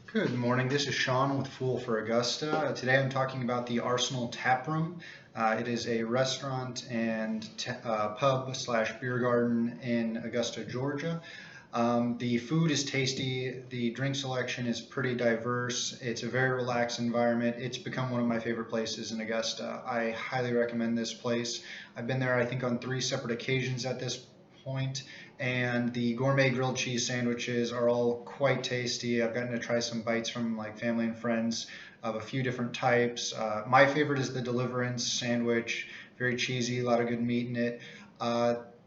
Good morning. This is Sean with Fool for Augusta. Today I'm talking about the Arsenal Tap Room. It is a restaurant and pub slash beer garden in Augusta, Georgia. The food is tasty. The drink selection is pretty diverse. It's a very relaxed environment. It's become one of my favorite places in Augusta. I highly recommend this place. I've been there, I think, on three separate occasions at this point, and the gourmet grilled cheese sandwiches are all quite tasty. I've gotten to try some bites from like family and friends of a few different types. My favorite is the Deliverance sandwich, very cheesy, a lot of good meat in it.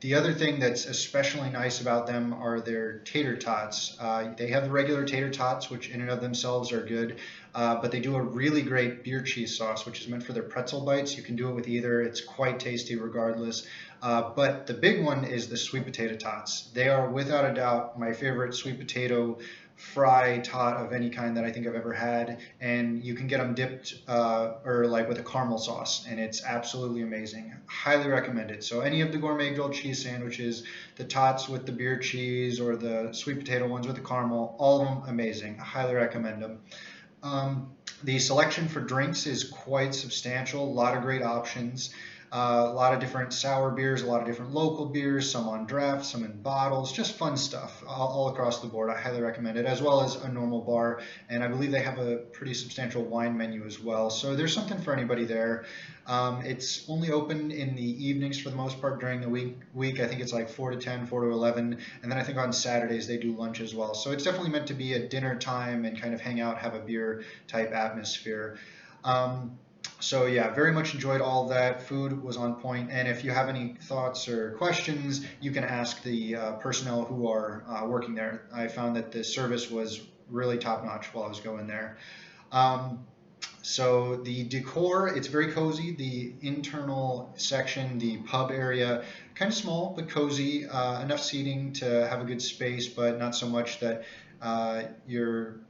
The other thing that's especially nice about them are their tater tots. They have the regular tater tots, which in and of themselves are good, but they do a really great beer cheese sauce, which is meant for their pretzel bites. You can do it with either, it's quite tasty regardless. But the big one is the sweet potato tots. They are without a doubt my favorite sweet potato fry tot of any kind that I think I've ever had, and you can get them dipped or like with a caramel sauce, and it's absolutely amazing. Highly recommend it. So any of the gourmet grilled cheese sandwiches, the tots with the beer cheese or the sweet potato ones with the caramel, all of them amazing. I highly recommend them. The selection for drinks is quite substantial. A lot of great options. A lot of different sour beers, a lot of different local beers, some on draft, some in bottles, just fun stuff all across the board. I highly recommend it, as well as a normal bar. And I believe they have a pretty substantial wine menu as well. So there's something for anybody there. It's only open in the evenings for the most part during the week. I think it's like 4 to 10, 4 to 11. And then I think on Saturdays they do lunch as well. So it's definitely meant to be a dinner time and kind of hang out, have a beer type atmosphere. So yeah, very much enjoyed all of that. Food was on point, and if you have any thoughts or questions, you can ask the personnel who are working there. I found that the service was really top notch while I was going there. Um, so the decor, it's very cozy. The internal section, the pub area, kind of small but cozy. Enough seating to have a good space, but not so much that you're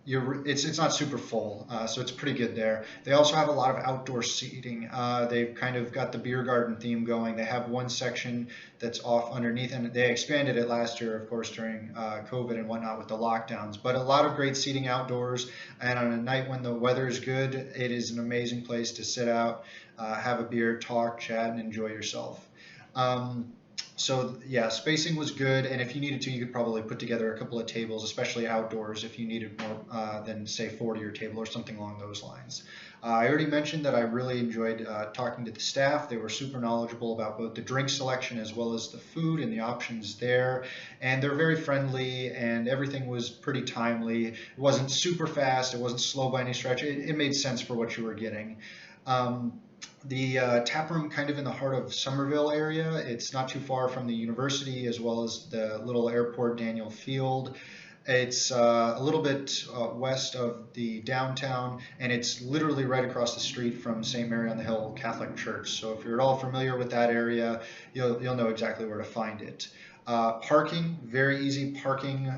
it's not super full, so it's pretty good there. They also have a lot of outdoor seating. They've kind of got the beer garden theme going. They have one section that's off underneath, and they expanded it last year, of course, during COVID and whatnot with the lockdowns. But a lot of great seating outdoors, and on a night when the weather is good, it is an amazing place to sit out, have a beer, talk, chat, and enjoy yourself. Um, so yeah, spacing was good, and if you needed to, you could probably put together a couple of tables, especially outdoors, if you needed more than say 40 your table or something along those lines. I already mentioned that I really enjoyed talking to the staff. They were super knowledgeable about both the drink selection as well as the food and the options there, and they're very friendly, and everything was pretty timely. It wasn't super fast, it wasn't slow by any stretch. It made sense for what you were getting. Um, the tap room kind of in the heart of Somerville area. It's not too far from the university as well as the little airport Daniel Field. It's a little bit west of the downtown, and it's literally right across the street from St. Mary on the Hill Catholic Church. So if you're at all familiar with that area, you'll know exactly where to find it. Parking, very easy parking.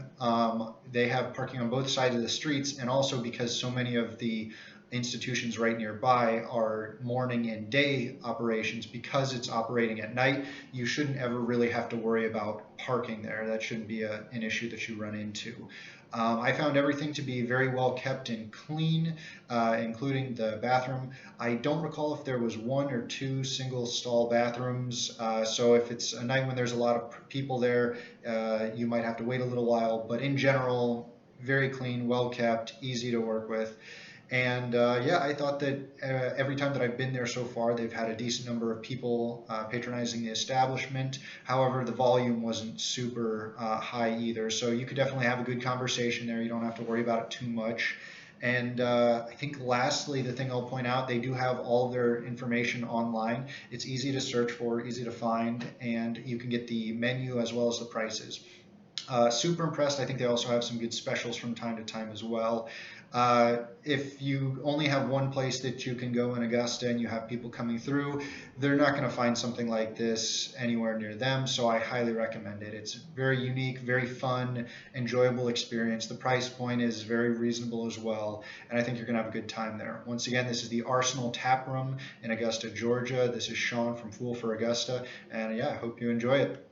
They have parking on both sides of the streets, and also because so many of the institutions right nearby are morning and day operations, because it's operating at night, you shouldn't ever really have to worry about parking there. That shouldn't be an issue that you run into. I found everything to be very well kept and clean, including the bathroom. I don't recall if there was one or two single stall bathrooms, so if it's a night when there's a lot of people there, you might have to wait a little while, but in general, very clean, well kept, easy to work with. And yeah, I thought that every time that I've been there so far, they've had a decent number of people patronizing the establishment. However, the volume wasn't super high either. So you could definitely have a good conversation there. You don't have to worry about it too much. And I think lastly, the thing I'll point out, they do have all their information online. It's easy to search for, easy to find, and you can get the menu as well as the prices. Super impressed. I think they also have some good specials from time to time as well. If you only have one place that you can go in Augusta and you have people coming through, they're not going to find something like this anywhere near them, so I highly recommend it. It's very unique, very fun, enjoyable experience. The price point is very reasonable as well, and I think you're going to have a good time there. Once again, this is the Arsenal Tap Room in Augusta, Georgia. This is Sean from Fool for Augusta, and yeah, I hope you enjoy it.